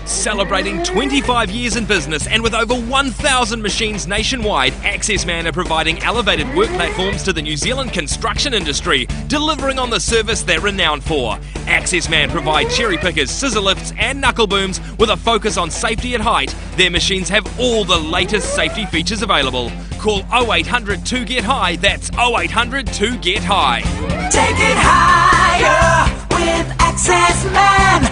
Celebrating 25 years in business and with over 1,000 machines nationwide, Accessman are providing elevated work platforms to the New Zealand construction industry, delivering on the service they're renowned for. Accessman provide cherry pickers, scissor lifts and knuckle booms with a focus on safety at height. Their machines have all the latest safety features available. Call 0800 2 get high, that's 0800 2 get high. Take it higher with accessman.co.nz.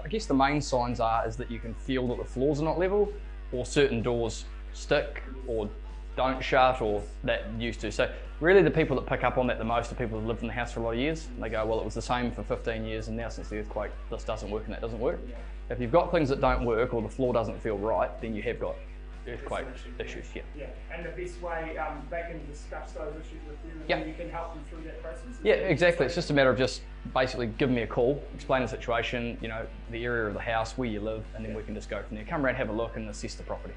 I guess the main signs is that you can feel that the floors are not level, or certain doors stick or don't shut, or that used to. So really the people that pick up on that the most are people who've lived in the house for a lot of years. And they go, well, it was the same for 15 years and now since the earthquake this doesn't work and that doesn't work. If you've got things that don't work or the floor doesn't feel right, then you have got earthquake issues. Yeah. And the best way they can discuss those issues with you, and you can help them through that process. Yeah, exactly. It's just a matter of just basically giving me a call, explain the situation, you know, the area of the house, where you live, and then we can just go from there. Come around, have a look, and assess the property.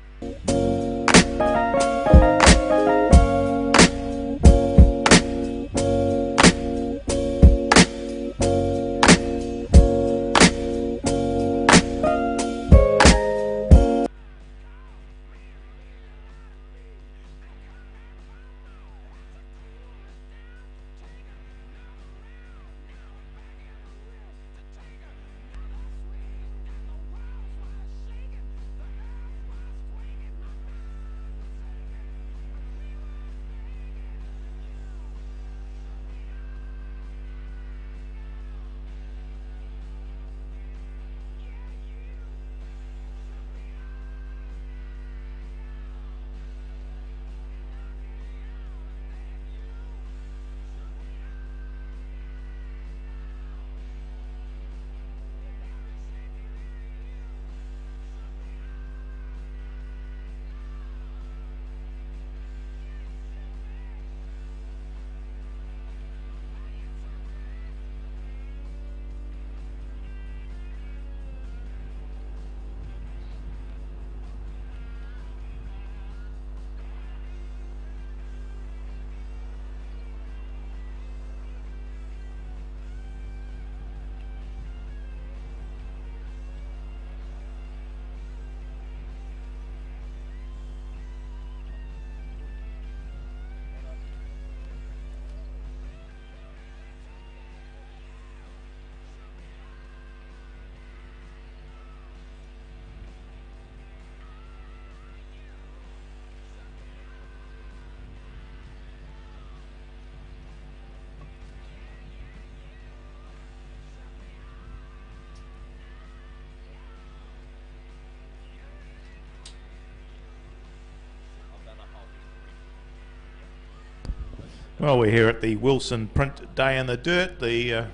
Well, we're here at the Wilson Print Day in the Dirt. The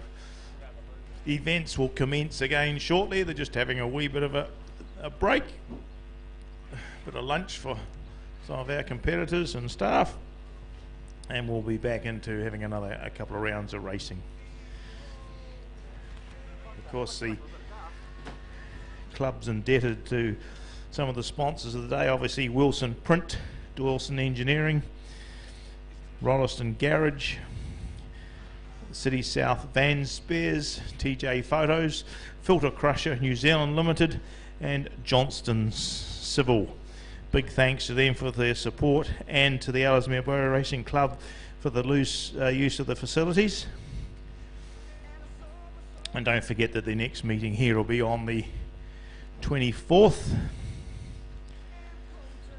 events will commence again shortly. They're just having a wee bit of a break, bit of lunch for some of our competitors and staff, and we'll be back into having a couple of rounds of racing. Of course, the club's indebted to some of the sponsors of the day. Obviously, Wilson Print, Doyleson Engineering, Rolleston Garage, City South Van Spares, TJ Photos, Filter Crusher New Zealand Limited, and Johnston's Civil. Big thanks to them for their support, and to the Ellesemere Borough Racing Club for the loose use of the facilities. And don't forget that the next meeting here will be on the 24th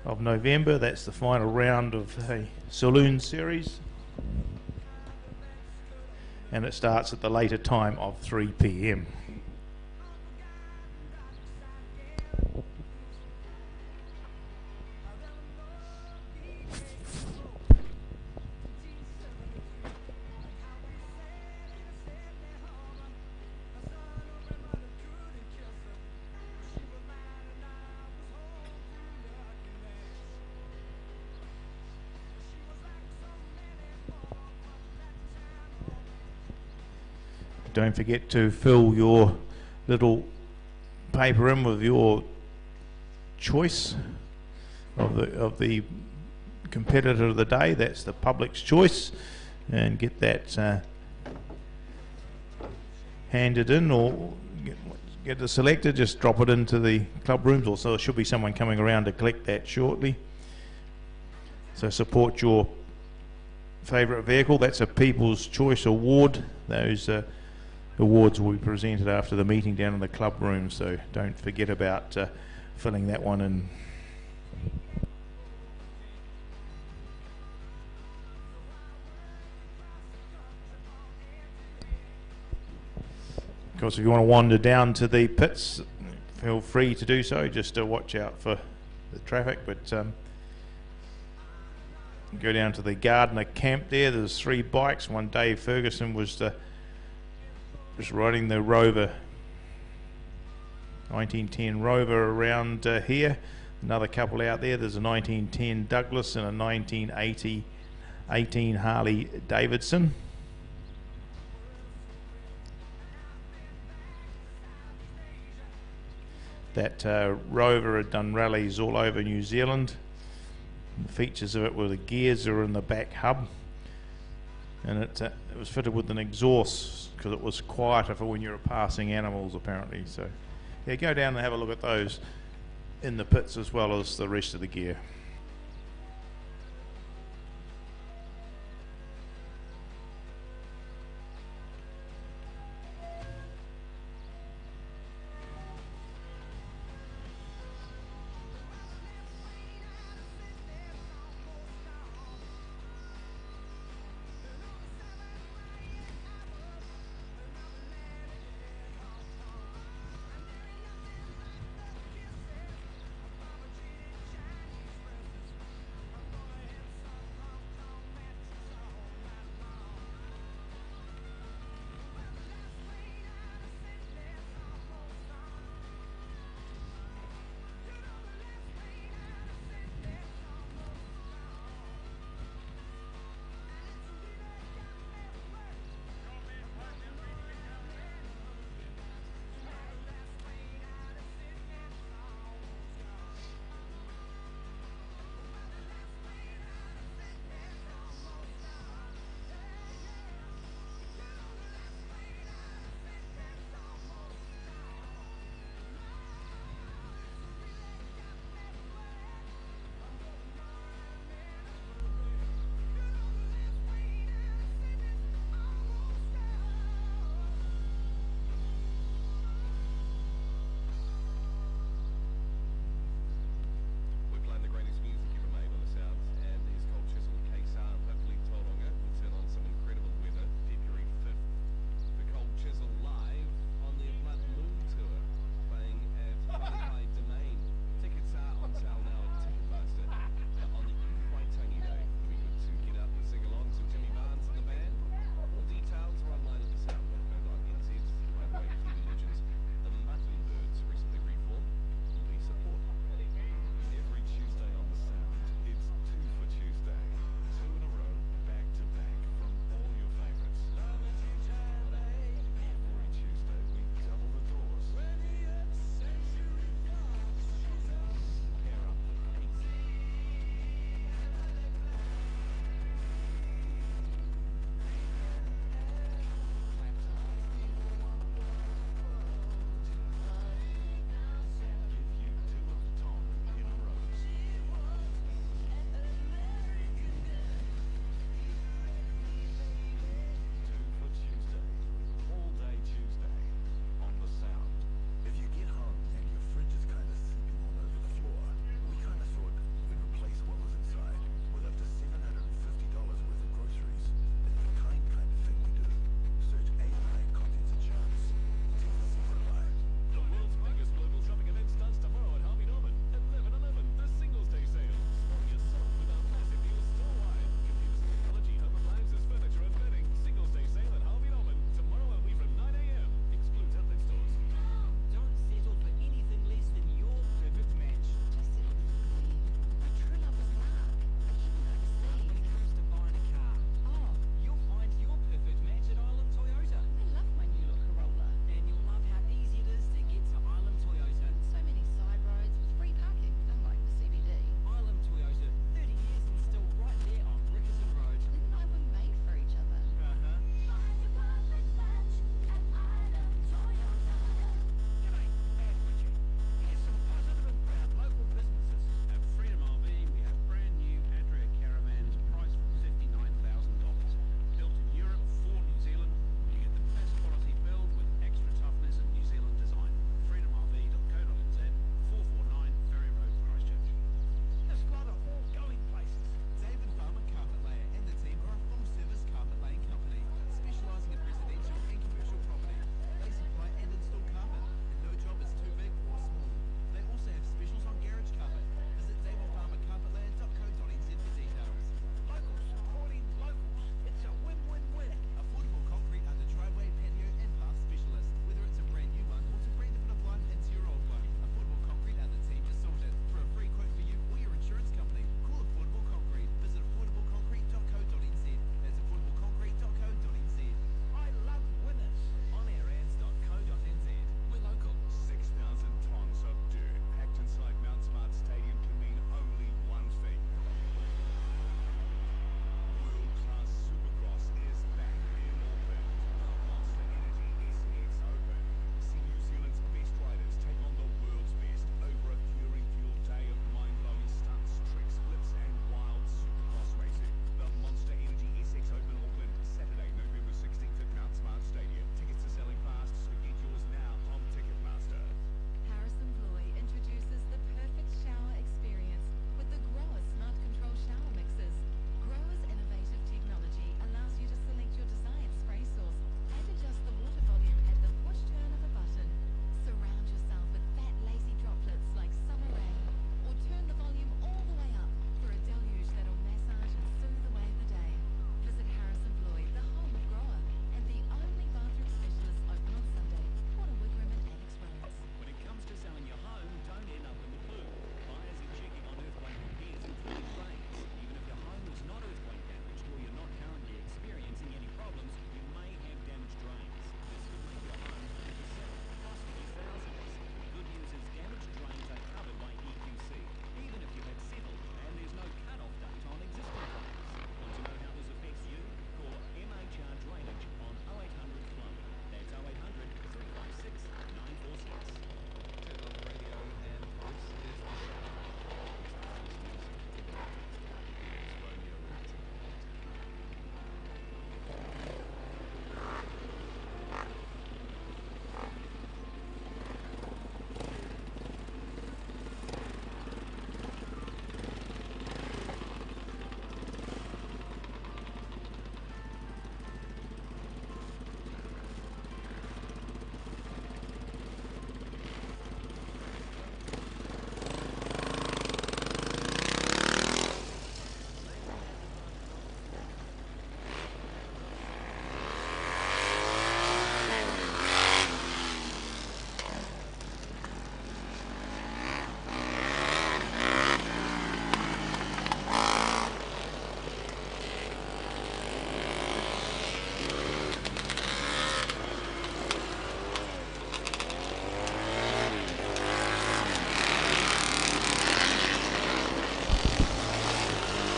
of November. That's the final round of a saloon series, and it starts at the later time of 3 p.m. Don't forget to fill your little paper in with your choice of the competitor of the day. That's the public's choice, and get that handed in, or get it selected. Just drop it into the club rooms, or so there should be someone coming around to collect that shortly. So support your favourite vehicle. That's a People's Choice Award. Those awards will be presented after the meeting down in the club room, so don't forget about filling that one in. Of course, if you want to wander down to the pits, feel free to do so, just to watch out for the traffic. But go down to the Gardner camp there. There's 3 bikes. One, Dave Ferguson, was just riding the Rover, 1910 Rover around here. Another couple out there. There's a 1910 Douglas and a 1980 18 Harley Davidson. That Rover had done rallies all over New Zealand. The features of it were the gears are in the back hub, and it was fitted with an exhaust because it was quieter for when you were passing animals, apparently. So yeah, go down and have a look at those in the pits as well as the rest of the gear.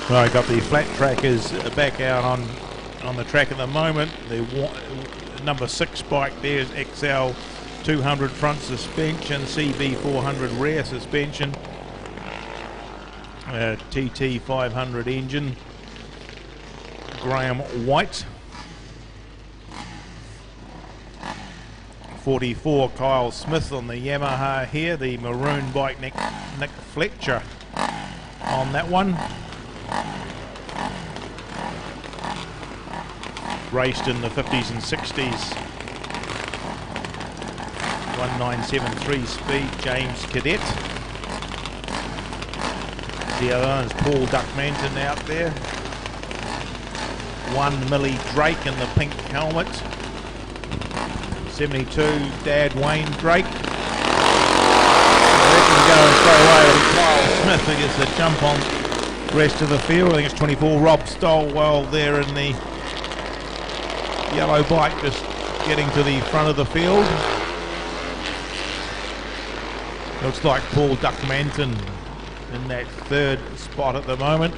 Well, I got the flat trackers back out on the track at the moment. The number 6 bike there is XL 200 front suspension, CB 400 rear suspension, TT 500 engine, Graham White. 44 Kyle Smith on the Yamaha here, the maroon bike Nick Fletcher on that one. Raced in the 50s and 60s. 1973 speed, James Cadet. The other one is Paul Duckmanton out there. 1 Millie Drake in the pink helmet. 72 Dad Wayne Drake. Going straight away with Kyle Smith, who gets the jump on the rest of the field. I think it's 24 Rob Stolwell there in the yellow bike, just getting to the front of the field. Looks like Paul Duckmanton in that 3rd spot at the moment.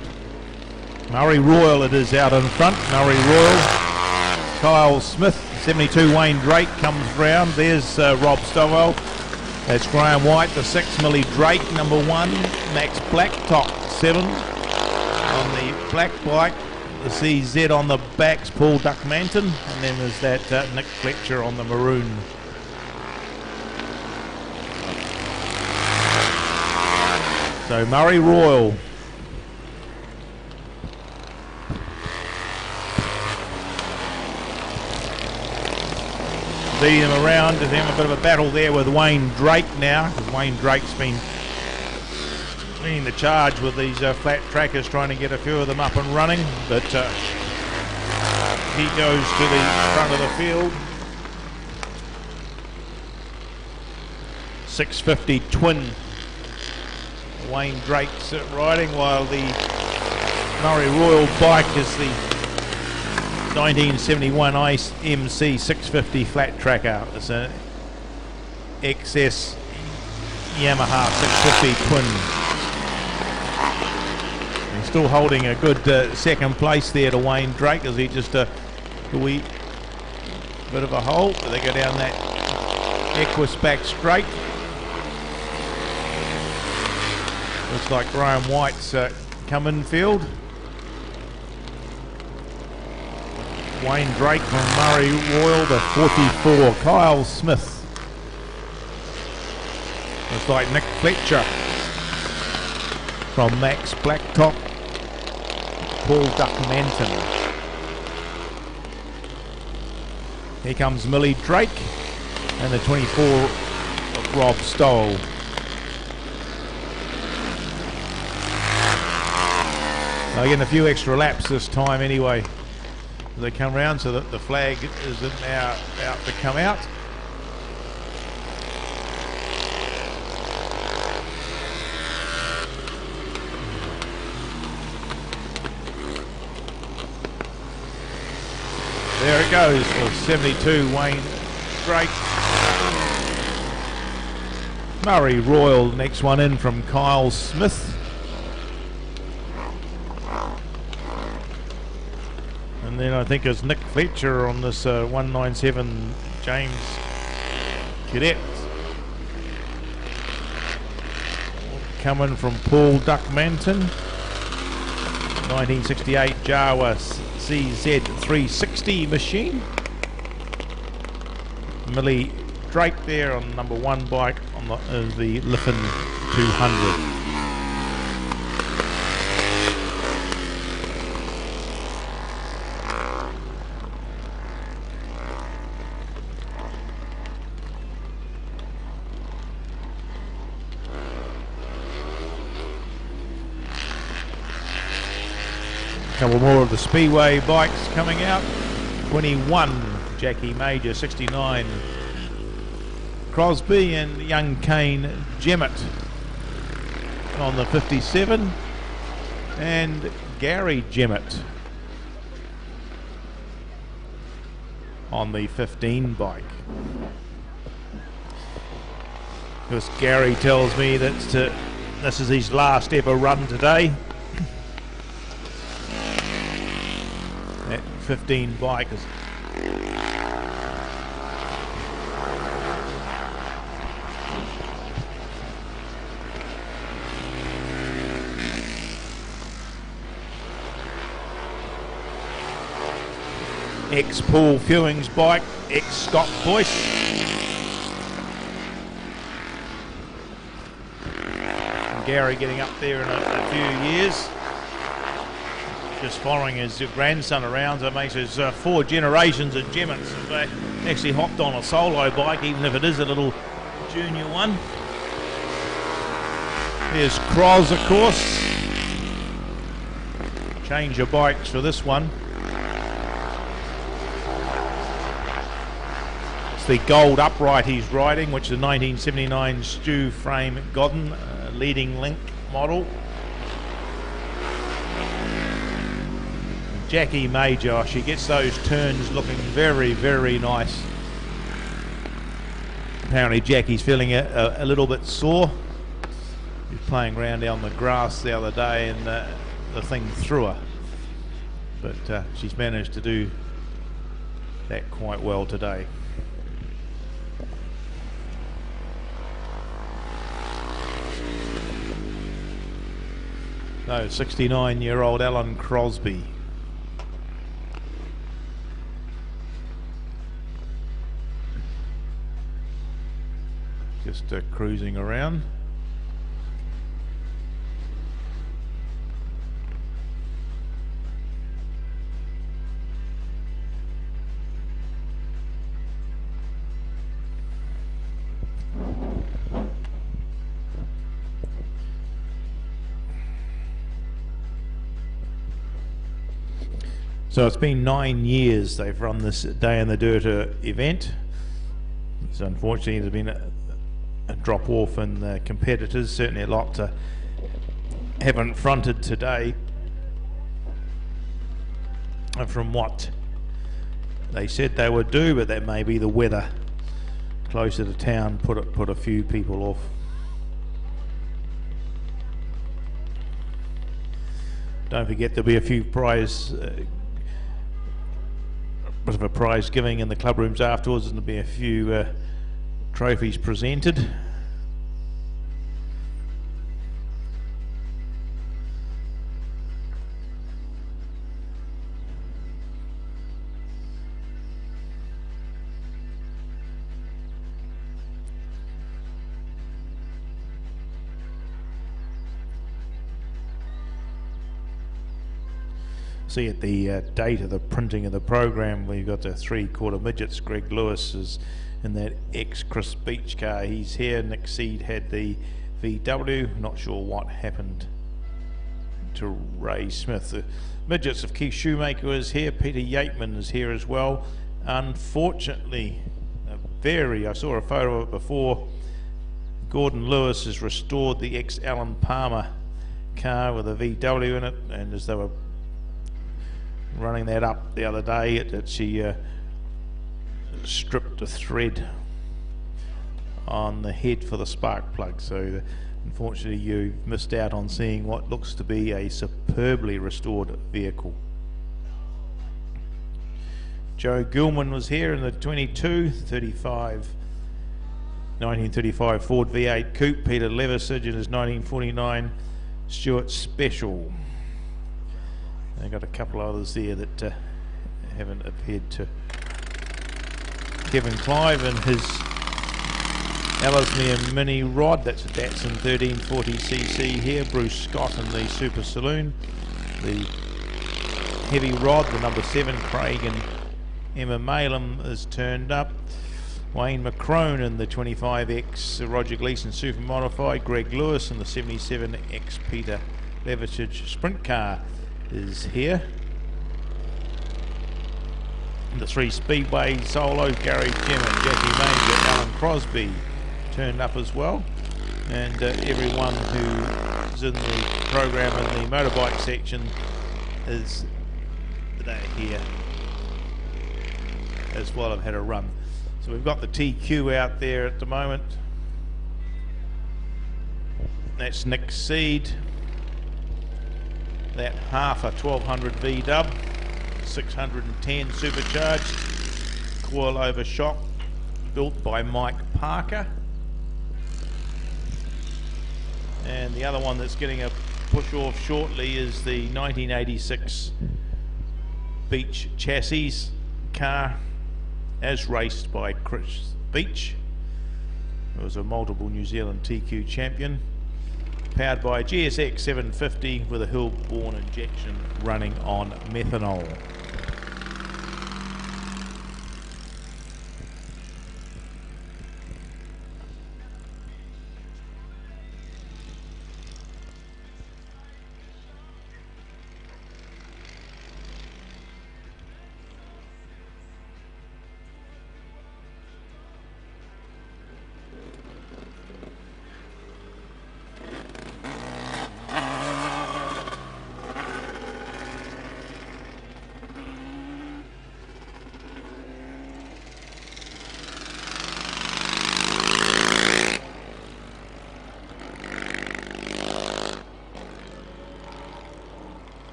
Murray Royal it is out in front. Murray Royal. Kyle Smith, 72 Wayne Drake comes round. There's Rob Stowell. That's Graham White, the 6 Millie Drake, number 1. Max Blacktop, 7. On the black bike, the CZ on the back's Paul Duckmanton. And then there's that Nick Fletcher on the maroon. So Murray Royal. See them around, there's having a bit of a battle there with Wayne Drake now, because Wayne Drake's been leading the charge with these flat trackers, trying to get a few of them up and running, but he goes to the front of the field. 650 twin Wayne Drake's riding, while the Murray Royal bike is the 1971 Ice MC 650 flat tracker. It's an XS Yamaha 650 twin. He's still holding a good 2nd place there to Wayne Drake as he just a wee bit of a hole. They go down that Equus back straight. Looks like Graham White's come in field. Wayne Drake from Murray Royal, the 44. Kyle Smith. Looks like Nick Fletcher from Max Blacktop. Paul Duckmanton. Here comes Millie Drake and the 24 of Rob Stoll. They're getting a few extra laps this time anyway. They come round, so that the flag is now about to come out. There it goes for 72 Wayne Drake. Murray Royal, next one in from Kyle Smith. And then I think it's Nick Fletcher on this 197 James Cadet. Coming from Paul Duckmanton. 1968 Jawa CZ 360 machine. Millie Drake there on number 1 bike on the Liffin 200. Couple more of the Speedway bikes coming out. 21 Jackie Major, 69 Crosby, and young Kane Jemmett on the 57, and Gary Jemmett on the 15 bike. Because Gary tells me that this is his last ever run today. 15 bikers. Ex-Paul Fewing's bike, ex-Scott Boyce. And Gary getting up there in a few years. Just following his grandson around, so it makes his 4 generations of Gemmets have actually hopped on a solo bike, even if it is a little junior one. There's Croz, of course. Change of bikes for this one. It's the gold upright he's riding, which is a 1979 Stu Frame Godden leading link model. Jackie Major, she gets those turns looking very, very nice. Apparently Jackie's feeling a little bit sore. She was playing around down the grass the other day and the thing threw her. But she's managed to do that quite well today. No, 69-year-old Alan Crosby. Just cruising around. So it's been 9 years they've run this Day in the Dirt event. So unfortunately there's been a drop off in the competitors, certainly a lot haven't fronted today. And from what they said they would do, but that may be the weather closer to town put a few people off. Don't forget there'll be a few bit of a prize giving in the club rooms afterwards, and there'll be a few trophies presented. See at the date of the printing of the program, we've got the 3/4 midgets. Greg Lewis is in that ex-Chris Beach car. He's here. Nick Seed had the VW. Not sure what happened to Ray Smith. The midgets of Keith Shoemaker is here. Peter Yateman is here as well. Unfortunately, I saw a photo of it before. Gordon Lewis has restored the ex-Alan Palmer car with a VW in it, and as they were running that up the other day, she stripped a thread on the head for the spark plug. So unfortunately you've missed out on seeing what looks to be a superbly restored vehicle. Joe Gilman was here in the 1935 Ford V8 Coupe. Peter Levisage in his 1949 Stewart Special. They've got a couple others there that haven't appeared to. Kevin Clive and his Ellesemere Mini Rod, that's a Datsun 1340cc here. Bruce Scott in the Super Saloon. The heavy rod, the number 7, Craig and Emma Malem is turned up. Wayne McCrone in the 25X Roger Gleason Super Modified. Greg Lewis in the 77X Peter Levisage Sprint car is here. The 3 Speedway Solo, Gary Jim and Jackie Major, Alan Crosby turned up as well, and everyone who's in the program in the motorbike section is here as well. I've had a run. So we've got the TQ out there at the moment. That's Nick Seed. That half a 1200 V dub. 610 supercharged coilover shock, built by Mike Parker. And the other one that's getting a push off shortly is the 1986 Beach chassis car, as raced by Chris Beach, who was a multiple New Zealand TQ champion, powered by a GSX 750 with a Hill-borne injection running on methanol.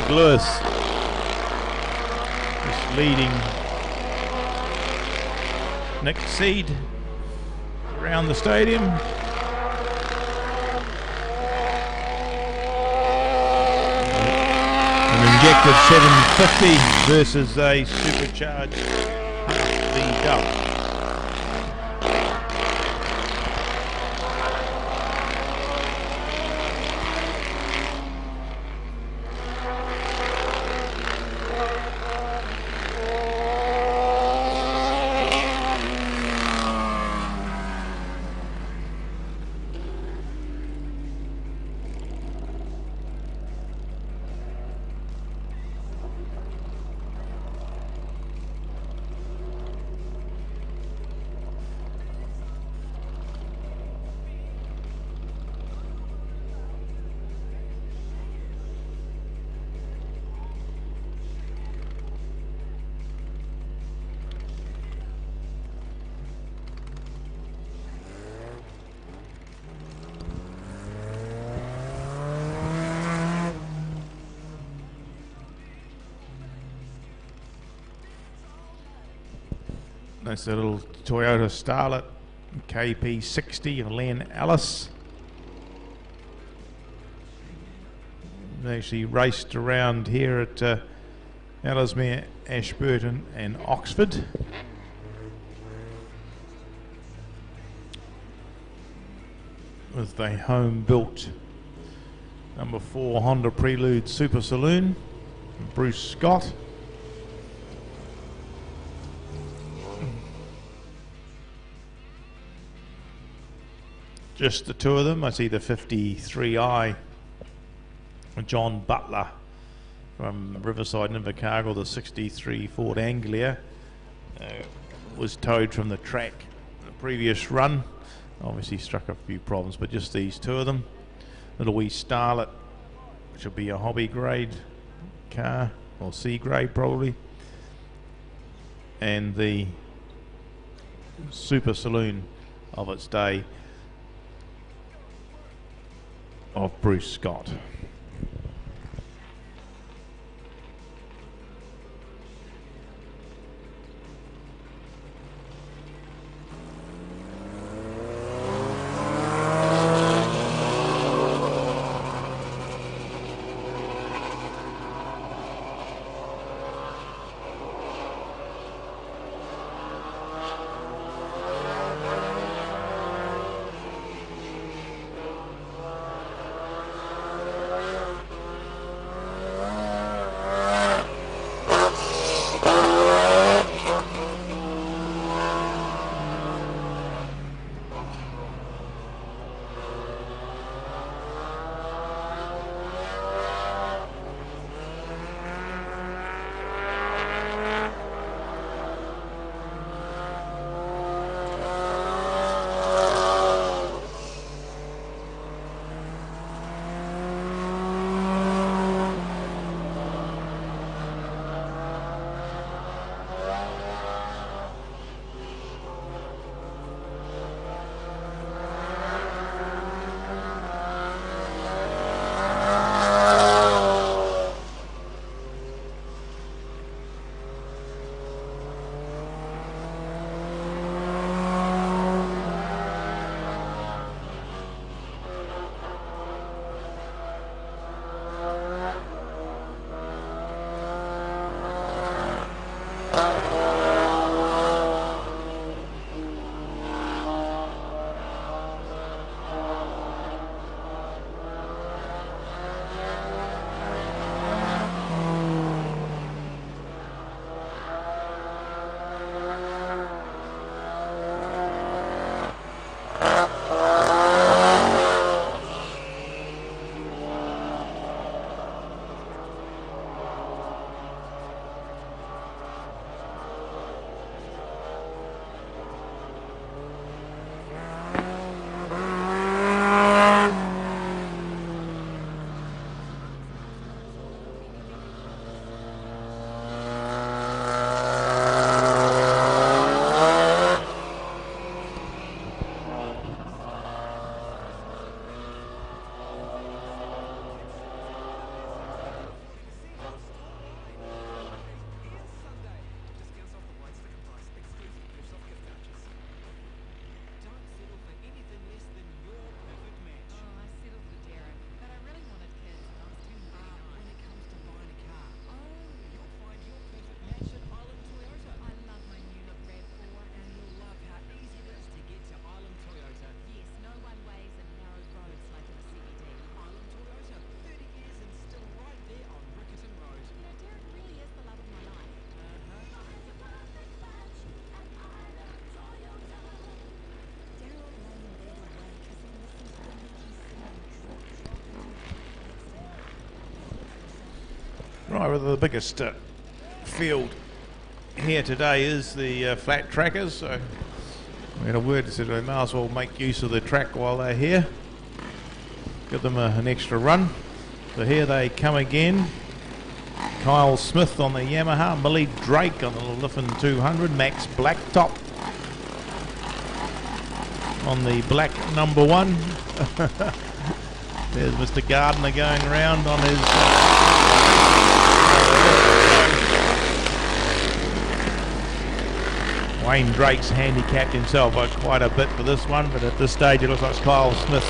Lewis just leading Nick Seed around the stadium. An injected 750 versus a supercharged V-Dub. That's a little Toyota Starlet KP60 of Len Ellis. They actually raced around here at Ellesemere, Ashburton and Oxford. With the home-built number 4 Honda Prelude Super Saloon, Bruce Scott. Just the two of them. I see the 53i John Butler from Riverside and Invercargill, the 63 Ford Anglia, was towed from the track the previous run. Obviously struck a few problems, but just these two of them. Little wee Starlet, which will be a hobby grade car, or C grade probably, and the Super Saloon of its day of Bruce Scott. Right, well, the biggest field here today is the flat trackers, so we had a word that said they may as well make use of the track while they're here, give them an extra run. So here they come again. Kyle Smith on the Yamaha, Millie Drake on the Liffin 200, Max Blacktop on the black number 1. There's Mr. Gardner going around on his Wayne Drake's handicapped himself by quite a bit for this one, but at this stage it looks like Kyle Smith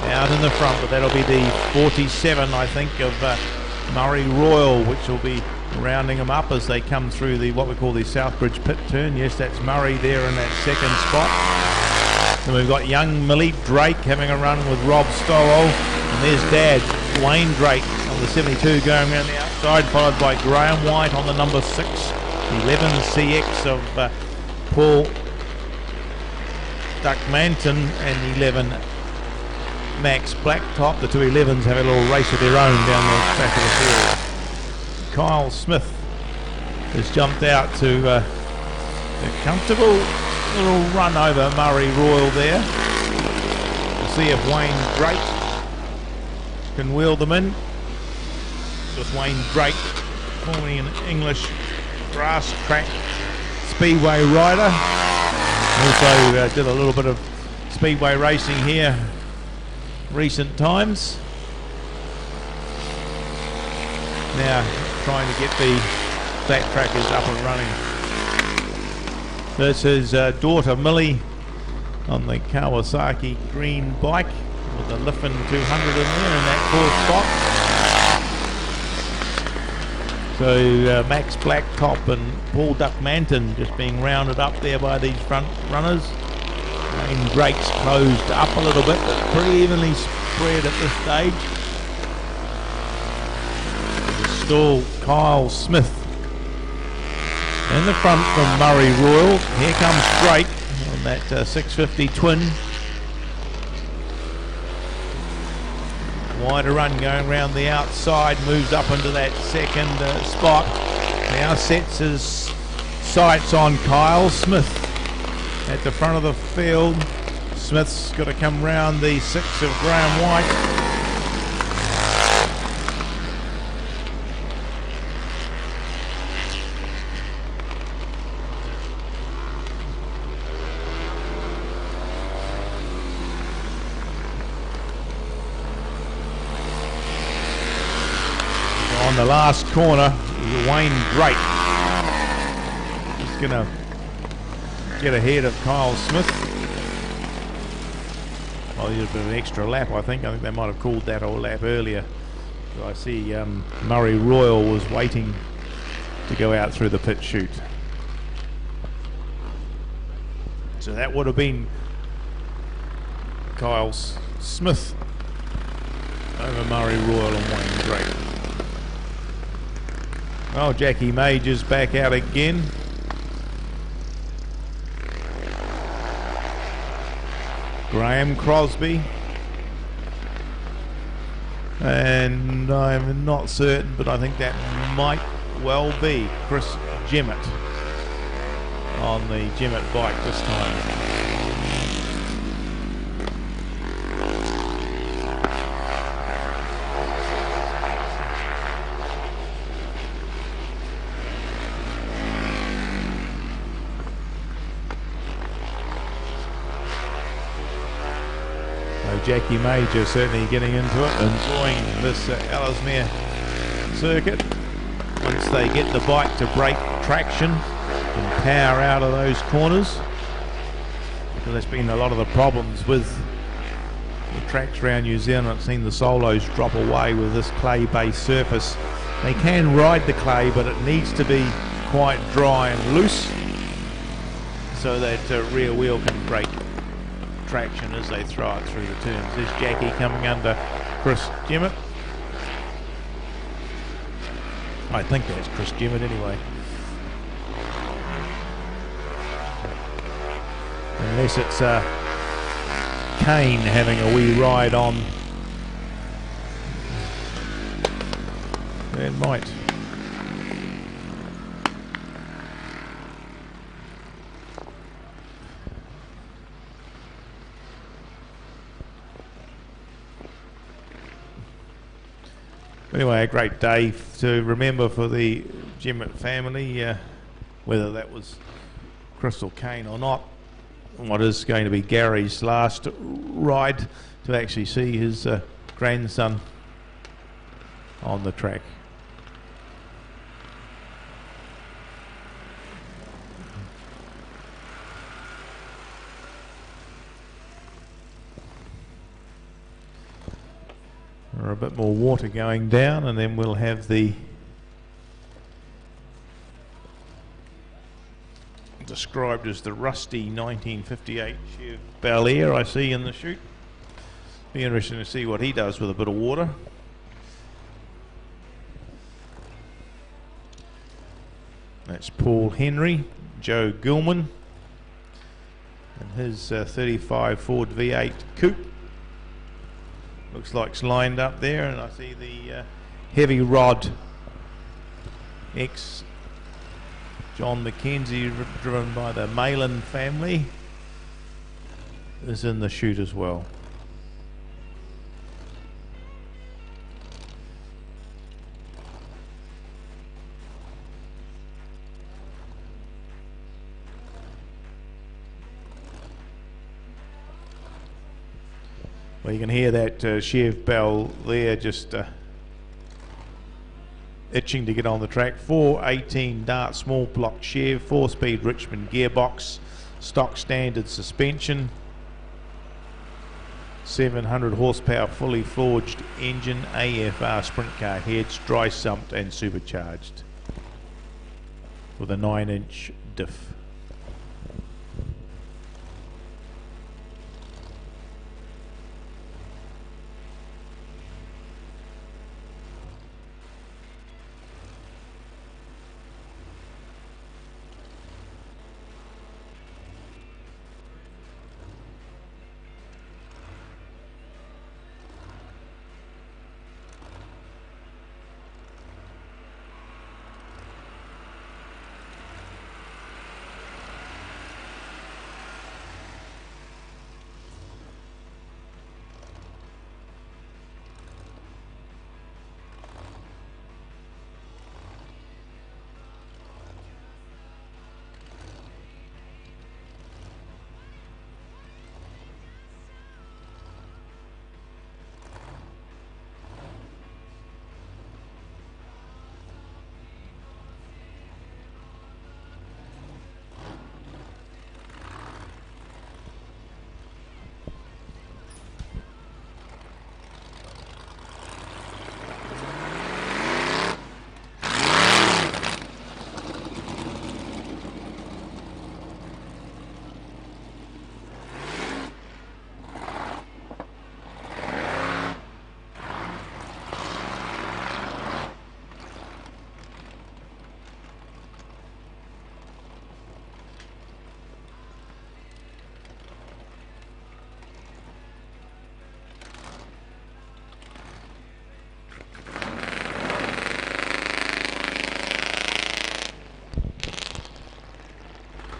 out in the front, but that'll be the 47, I think, of Murray Royal, which will be rounding them up as they come through the what we call the Southbridge pit turn. Yes, that's Murray there in that second spot. Then we've got young Millie Drake having a run with Rob Stowell, and there's Dad Wayne Drake on the 72 going around the outside, followed by Graham White on the number 6, 11 CX of Paul Duckmanton, and 11 Max Blacktop. The two 11s have a little race of their own down the back of the field. Kyle Smith has jumped out to a comfortable little run over Murray Royal there. We'll see if Wayne Drake can wheel them in. With Wayne Drake, formerly an English grass track speedway rider. Also did a little bit of speedway racing here recent times. Now trying to get the flat trackers up and running. This is daughter Millie on the Kawasaki green bike with the Liffin 200 in there in that fourth spot. So Max Blacktop and Paul Duckmanton just being rounded up there by these front runners. Wayne Drake's closed up a little bit, but pretty evenly spread at this stage. Still Kyle Smith in the front from Murray Royal. Here comes Drake on that 650 twin. Wider run going around the outside, moves up into that second spot. Now sets his sights on Kyle Smith at the front of the field. Smith's got to come round the 6 of Graham White. On the last corner, Wayne Drake is going to get ahead of Kyle Smith. Well, there's been an extra lap, I think. I think they might have called that a lap earlier. So I see Murray Royal was waiting to go out through the pit chute. So that would have been Kyle Smith over Murray Royal and Wayne Drake. Oh, Jackie Major's back out again. Graham Crosby. And I'm not certain, but I think that might well be Chris Jemmett on the Jemmett bike this time. Jackie Major certainly getting into it, enjoying this Ellesemere circuit. Once they get the bike to break traction and power out of those corners, because there's been a lot of the problems with the tracks around New Zealand. I've seen the solos drop away with this clay-based surface. They can ride the clay, but it needs to be quite dry and loose so that rear wheel can break traction as they throw it through the turns. There's Jackie coming under Chris Jemmett. I think that's Chris Jemmett anyway. Unless it's Kane having a wee ride on. It might Anyway, a great day to remember for the Gemmett family, whether that was Crystal Kane or not. What is going to be Gary's last ride to actually see his grandson on the track. Or a bit more water going down, and then we'll have the described as the rusty 1958 Chev Bel Air I see in the chute. Be interesting to see what he does with a bit of water. That's Paul Henry, Joe Gilman, and his 35 Ford V8 coupe. Looks like it's lined up there, and I see the heavy rod X John Mackenzie, driven by the Malin family, is in the chute as well. Well, you can hear that Chev Bell there just itching to get on the track. 418 Dart small block Chev, 4-speed Richmond gearbox, stock standard suspension, 700 horsepower fully forged engine, AFR sprint car heads, dry sumped and supercharged with a 9-inch diff.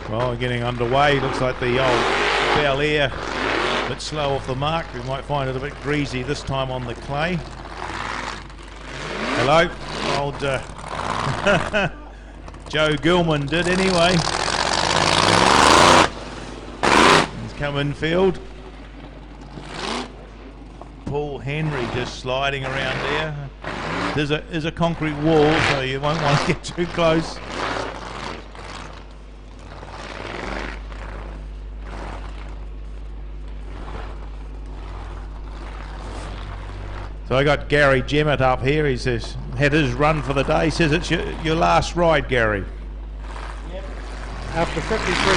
Well, we're getting underway. Looks like the old Bel Air a bit slow off the mark. We might find it a bit greasy this time on the clay. Hello, old Joe Gilman did anyway. He's come infield. Paul Henry just sliding around there. There's a concrete wall, so you won't want to get too close. So I got Gary Gemmett up here. He says, had his run for the day. He says it's your last ride, Gary. Yep. After 53.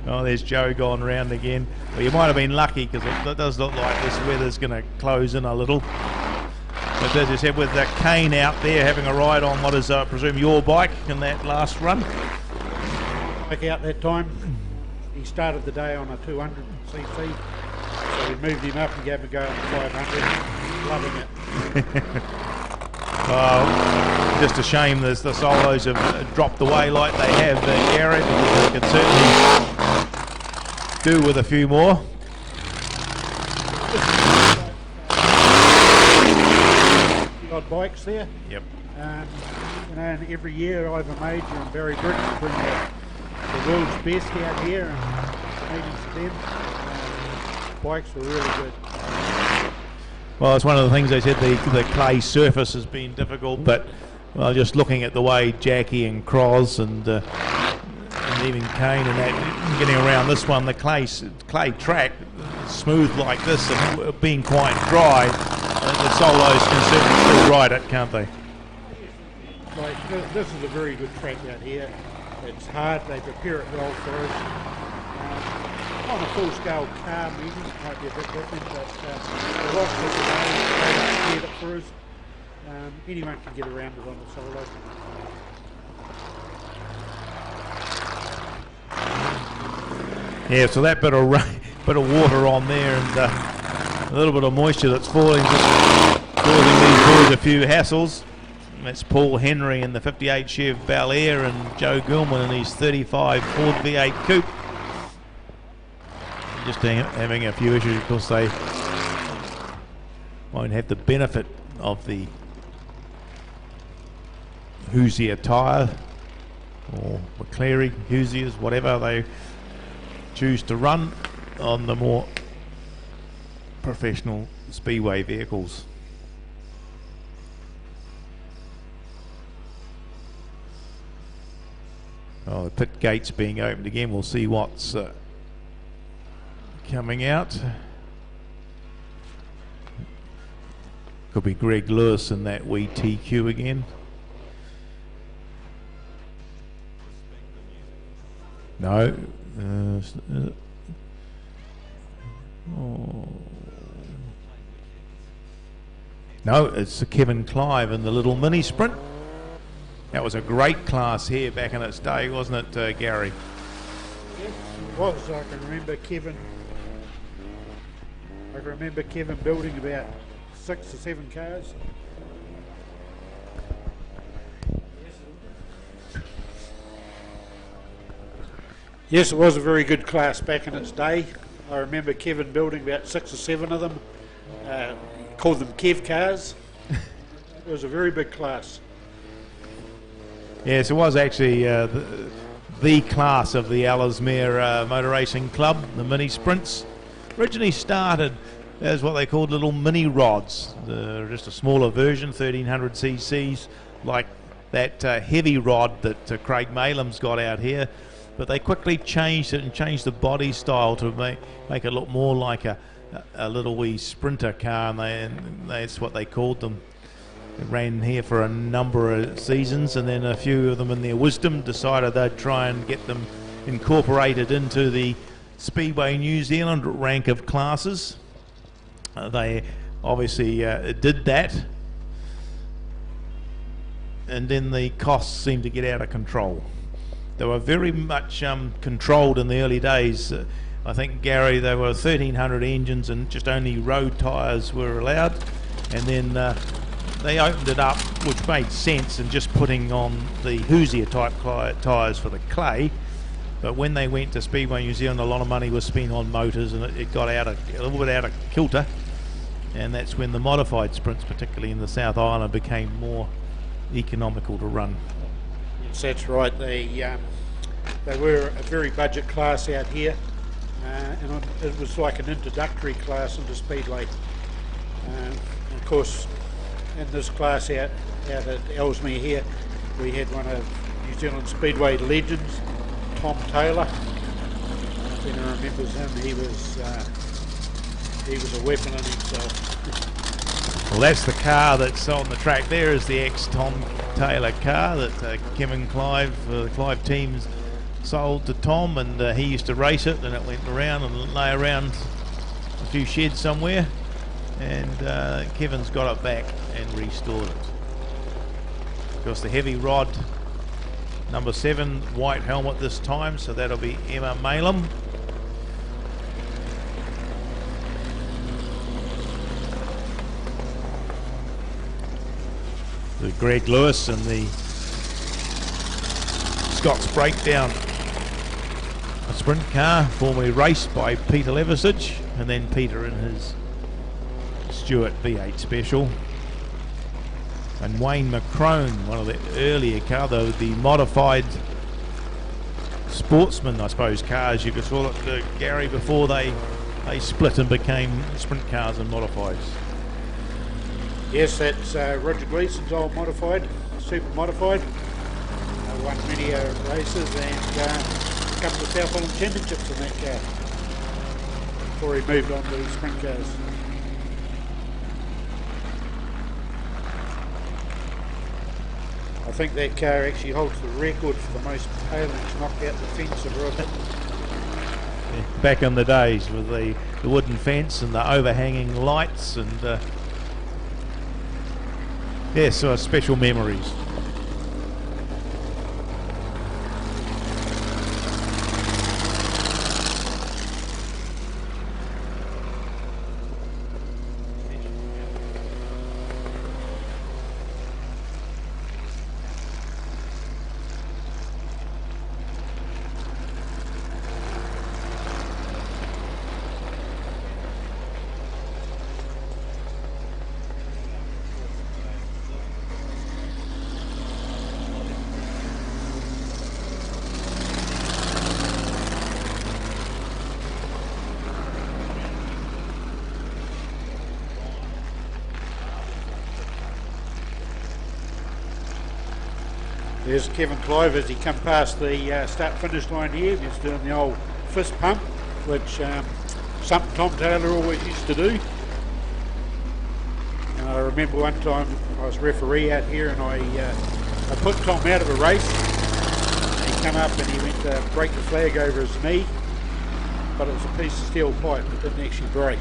Oh, there's Joe gone round again. Well, you might have been lucky because it does look like this weather's going to close in a little. But as I said, with Kane out there having a ride on what is, I presume, your bike in that last run. Back out that time. He started the day on a 200cc, so we moved him up and gave him a go on the 500. Loving it. Well, just a shame the solos have dropped away like they have, Gary, because they could certainly do with a few more. odd bikes there. Yep. You know, and every year Ivor Major and Barry Briggs bring the world's best out here and meetings with them. Bikes were really good. Well, it's one of the things they said, the clay surface has been difficult, but well, just looking at the way Jackie and Cross and even Kane and that getting around this one, the clay track smooth like this and being quite dry, the solos can certainly still ride it, can't they? Like this is a very good track out here. It's hard. They prepare it well for us. On a full-scale car meeting, it might be a bit different, but the rock this they prepared it for us. Anyone can get around it on the solo. Yeah, so that bit of water on there and a little bit of moisture that's falling, just causing these boys a few hassles. And that's Paul Henry in the 58 Chev Bel Air and Joe Gilman in his 35 Ford V8 Coupe. Just having a few issues because they won't have the benefit of the Hoosier tyre or McClary Hoosiers, whatever they choose to run on the more professional speedway vehicles. Oh, the pit gates being opened again. We'll see what's coming out. Could be Greg Lewis in that wee TQ again. No. No, it's Kevin Clive in the little mini sprint. That was a great class here back in its day, wasn't it, Gary? Yes, it was. I can remember Kevin building about 6 or 7 cars. Yes, it was a very good class back in its day. I remember Kevin building about 6 or 7 of them. Called them Kev cars. It was a very big class. Yes, it was actually the class of the Ellesmere Motor Racing Club, the mini sprints. Originally started as what they called little mini rods, just a smaller version, 1300 cc's, like that heavy rod that Craig Malam's got out here. But they quickly changed it and changed the body style to make it look more like a little wee sprinter car, and that's what they called them. They ran here for a number of seasons, and then a few of them in their wisdom decided they'd try and get them incorporated into the Speedway New Zealand rank of classes. They obviously did that, and then the costs seemed to get out of control. They were very much controlled in the early days. I think, Gary, they were 1,300 engines and just only road tyres were allowed, and then they opened it up, which made sense, and just putting on the Hoosier type tyres for the clay. But when they went to Speedway New Zealand, a lot of money was spent on motors, and it got a little bit out of kilter, and that's when the modified sprints, particularly in the South Island, became more economical to run. Yes, that's right. They were a very budget class out here, and it was like an introductory class into Speedway. Of course, in this class out at Ellesemere here, we had one of New Zealand Speedway legends, Tom Taylor. If anyone remembers him, he was a weapon in himself. Well, that's the car that's on the track there, is the ex-Tom Taylor car that Kevin Clive, the Clive teams sold to Tom, and he used to race it, and it went around and lay around a few sheds somewhere, and Kevin's got it back and restored it. Of course, the heavy rod, number 7, white helmet this time, so that'll be Emma Malam. The Greg Lewis and the Scott's Breakdown, a sprint car formerly raced by Peter Levisage, and then Peter in his Stewart V8 Special. And Wayne McCrone, one of the earlier cars, the modified sportsman, I suppose, cars you could call it, Gary, before they split and became sprint cars and modifieds. Yes, that's Roger Gleason's old modified, super modified. Won many races and a couple of South Holland Championships in that car before he moved on to sprint cars. I think that car actually holds the record for the most tailings knocked out the fence of Raffle. Yeah, back in the days with the wooden fence and the overhanging lights and so special memories. There's Kevin Clive as he come past the start-finish line here. He's doing the old fist pump, which something Tom Taylor always used to do. And I remember one time I was referee out here and I put Tom out of a race. And he come up and he went to break the flag over his knee, but it was a piece of steel pipe that didn't actually break.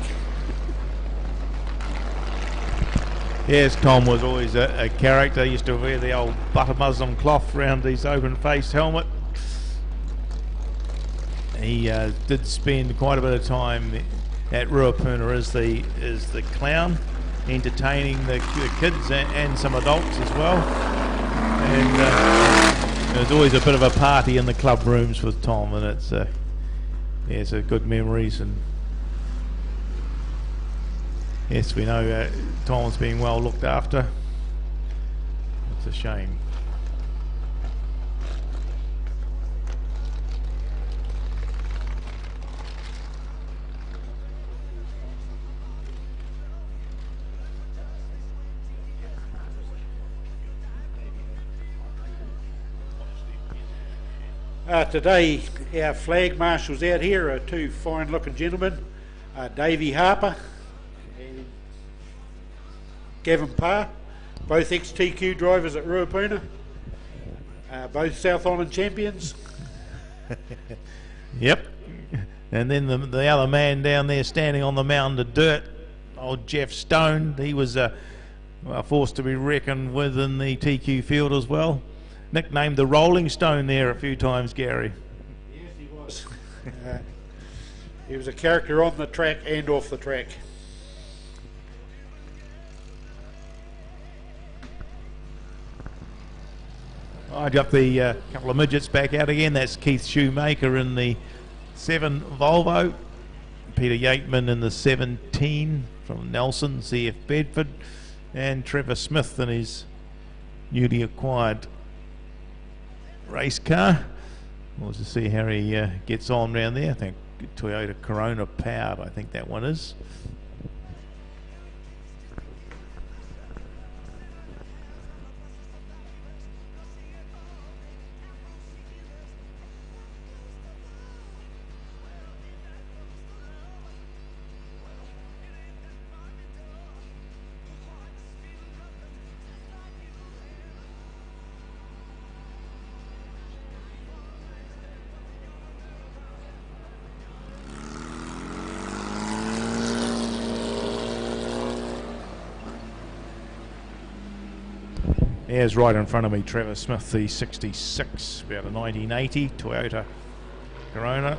Yes, Tom was always a character. He used to wear the old butter muslin cloth around his open-faced helmet. He did spend quite a bit of time at Ruapuna as the clown, entertaining the kids and some adults as well. And there's always a bit of a party in the club rooms with Tom, and it's good memories. And yes, we know Tom's being well looked after. It's a shame. Today our flag marshals out here are two fine looking gentlemen, Davey Harper and Gavin Parr, both ex-TQ drivers at Ruapuna, both South Island champions. Yep. And then the other man down there standing on the mound of dirt, old Jeff Stone, he was a force to be reckoned with in the TQ field as well. Nicknamed the Rolling Stone there a few times, Gary. Yes, he was. He was a character on the track and off the track. I'd got the couple of midgets back out again. That's Keith Shoemaker in the 7 Volvo, Peter Yateman in the 17 from Nelson, CF Bedford, and Trevor Smith in his newly acquired race car. We'll just see how he gets on round there. I think Toyota Corona powered, I think that one is. There's right in front of me Trevor Smith, the 66, about a 1980 Toyota Corona,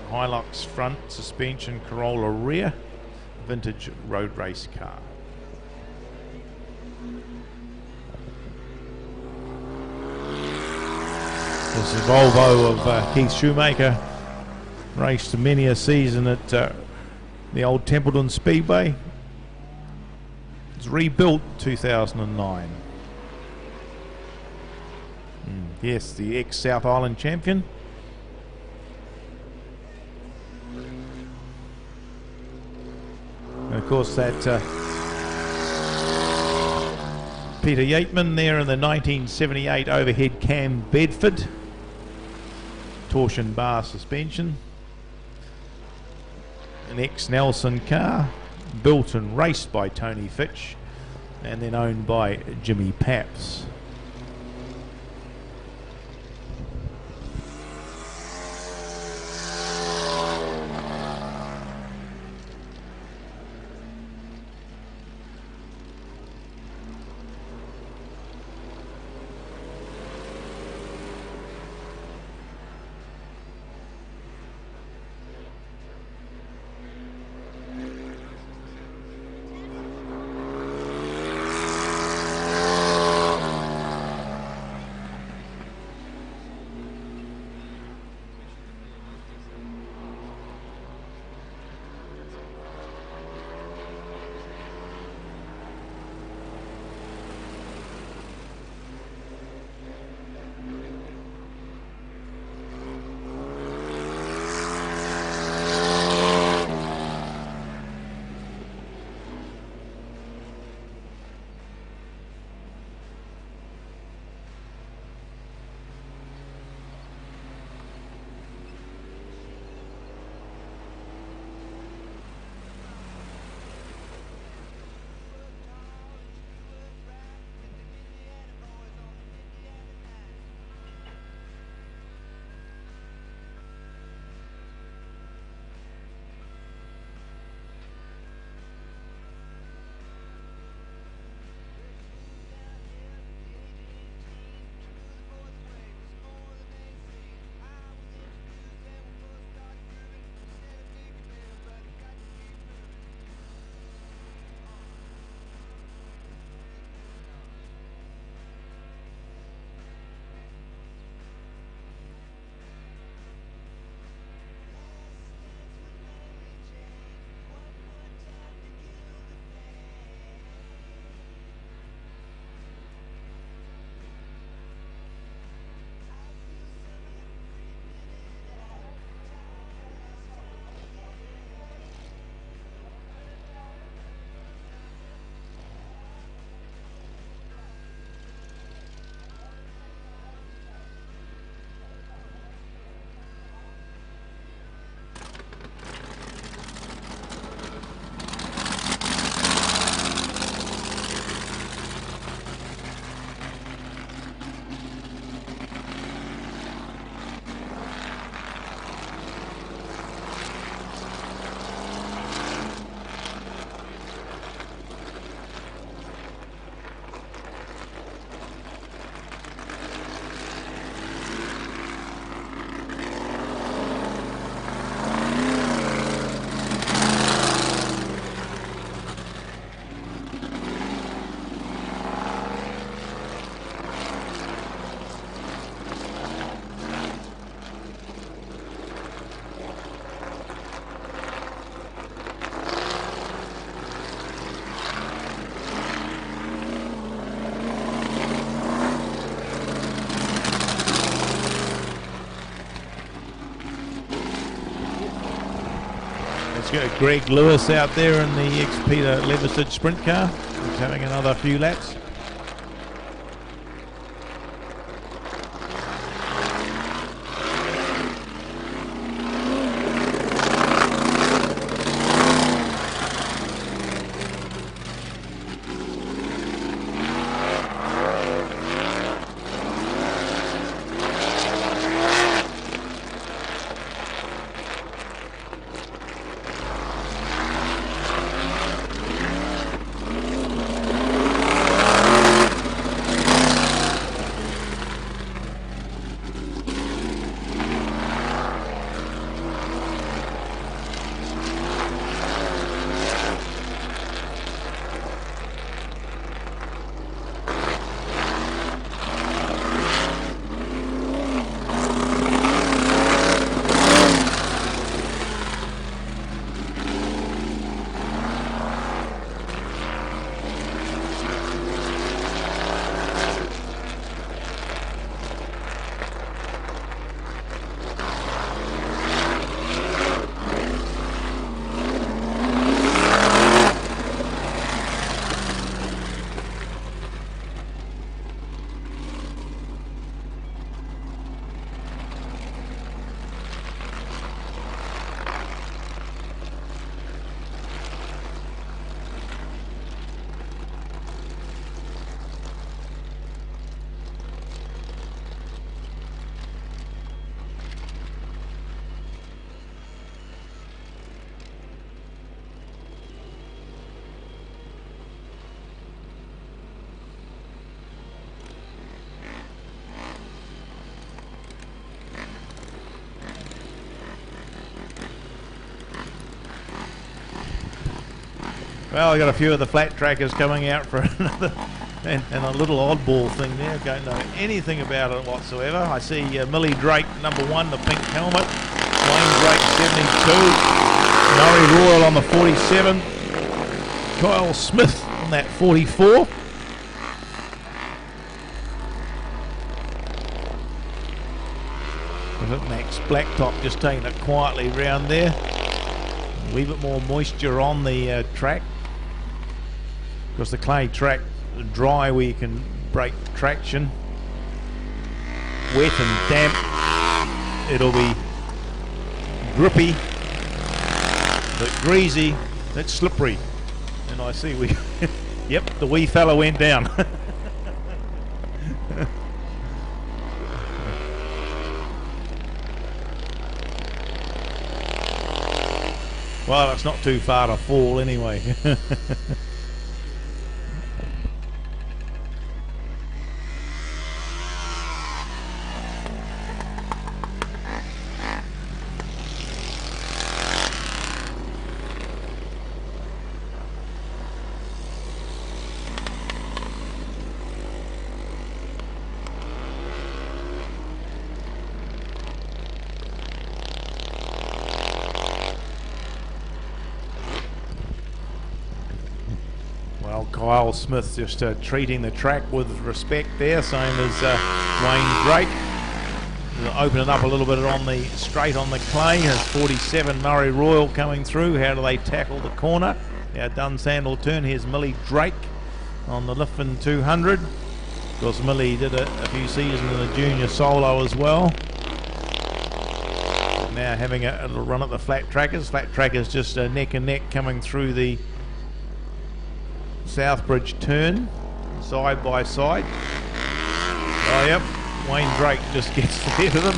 Hilux front, suspension, Corolla rear, vintage road race car. This is Volvo of Keith Shoemaker, raced many a season at the old Templeton Speedway, was rebuilt 2009. Yes, the ex-South Island champion. And of course that Peter Yateman there in the 1978 overhead cam Bedford. Torsion bar suspension. An ex-Nelson car, built and raced by Tony Fitch, and then owned by Jimmy Paps. Got Greg Lewis out there in the ex-Peter Leverstead sprint car. He's having another few laps. Well, I got a few of the flat trackers coming out for another, and a little oddball thing there. Don't know anything about it whatsoever. I see Millie Drake, number 1, the pink helmet. Wayne Drake, 72. Murray Royal on the 47. Kyle Smith on that 44. Max Blacktop just taking it quietly round there. A wee bit more moisture on the track, because the clay track dry where you can break traction. Wet and damp, it'll be grippy, but greasy, it's slippery. And I see we, yep, the wee fella went down. Well, it's not too far to fall anyway. Kyle Smith just treating the track with respect there, same as Wayne Drake. We'll open it up a little bit on the straight on the clay. Has 47 Murray Royal coming through. How do they tackle the corner? Our Dunsandel turn. Here's Millie Drake on the Liffin 200. Of course, Millie did a few seasons in the junior solo as well. Now having a little run at the flat trackers. Flat trackers just neck and neck coming through the Southbridge turn, side by side. Oh yep, Wayne Drake just gets ahead of them,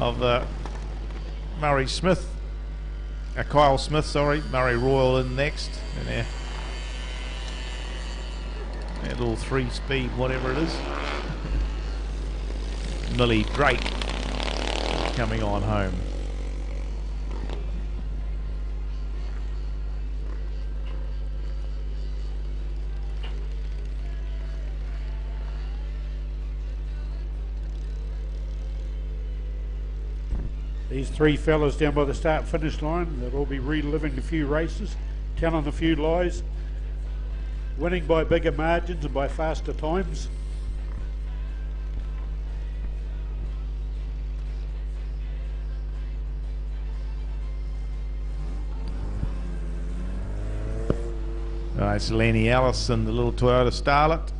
of Murray Smith, Kyle Smith, sorry, Murray Royal in next, and that little 3-speed, whatever it is. Millie Drake coming on home. These 3 fellas down by the start-finish line, they'll all be reliving a few races, telling a few lies, winning by bigger margins and by faster times. It's Lenny Allison, the little Toyota Starlet.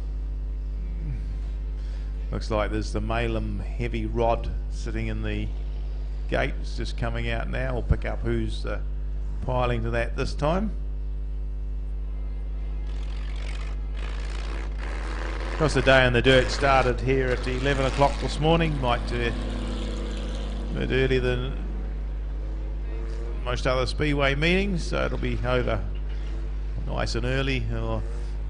Looks like there's the Malem heavy rod sitting in the gate. It's just coming out now. We'll pick up who's piling to that this time. Of course, the day in the dirt started here at 11 o'clock this morning. Might a bit earlier than most other speedway meetings, so it'll be over nice and early. Or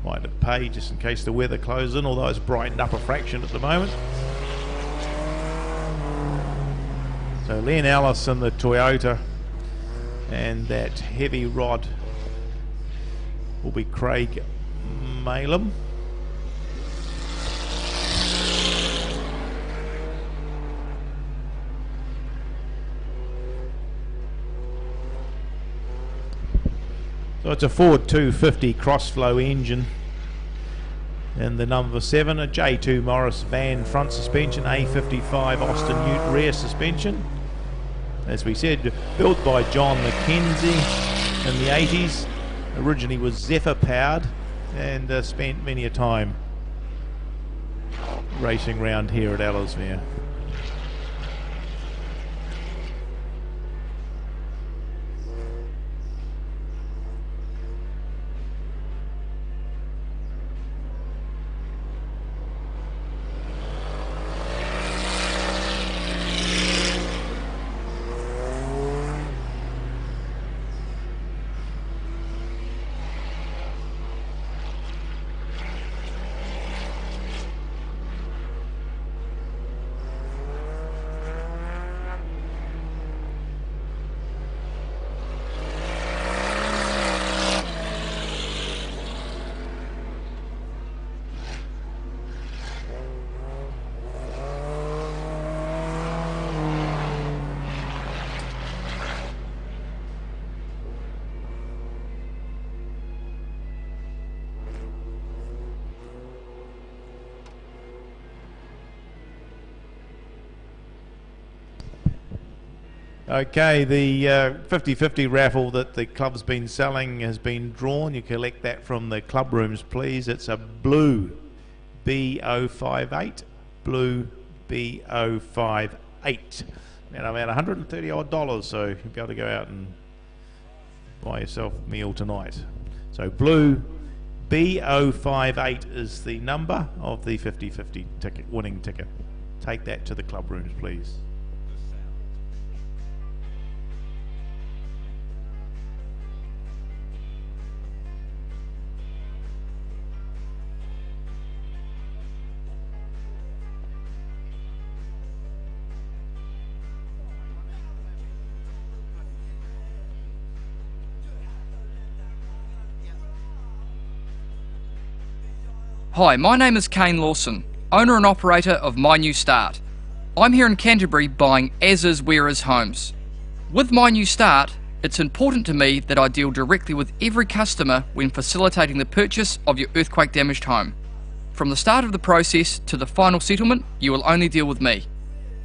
might have paid just in case the weather closes in, although it's brightened up a fraction at the moment. So Len Allison, the Toyota, and that heavy rod will be Craig Malem. So it's a Ford 250 cross-flow engine, and the number 7, a J2 Morris van front suspension, A55 Austin Ute rear suspension. As we said, built by John McKenzie in the 80s, originally was Zephyr powered, and spent many a time racing around here at Ellesemere. Okay, the 50-50 raffle that the club's been selling has been drawn. You collect that from the club rooms, please. It's a blue B058, blue B058. And about $130 odd, so you'll be able to go out and buy yourself a meal tonight. So blue B058 is the number of the 50-50 ticket, winning ticket. Take that to the club rooms, please. Hi, my name is Kane Lawson, owner and operator of My New Start. I'm here in Canterbury buying as-is where-is homes. With My New Start, it's important to me that I deal directly with every customer when facilitating the purchase of your earthquake damaged home. From the start of the process to the final settlement, you will only deal with me.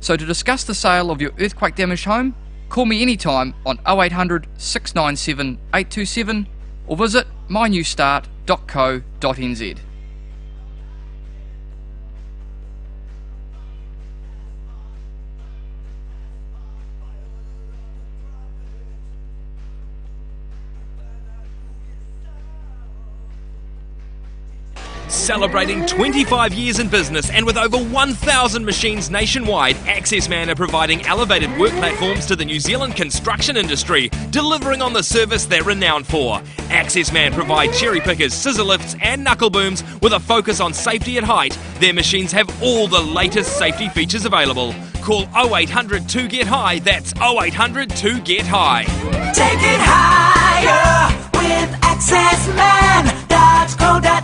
So to discuss the sale of your earthquake damaged home, call me anytime on 0800 697 827 or visit mynewstart.co.nz. Celebrating 25 years in business and with over 1,000 machines nationwide, AccessMan are providing elevated work platforms to the New Zealand construction industry, delivering on the service they're renowned for. AccessMan provide cherry pickers, scissor lifts and knuckle booms with a focus on safety at height. Their machines have all the latest safety features available. Call 0800 2 get high, that's 0800 2 get high. Take it higher with AccessMan.co.nz.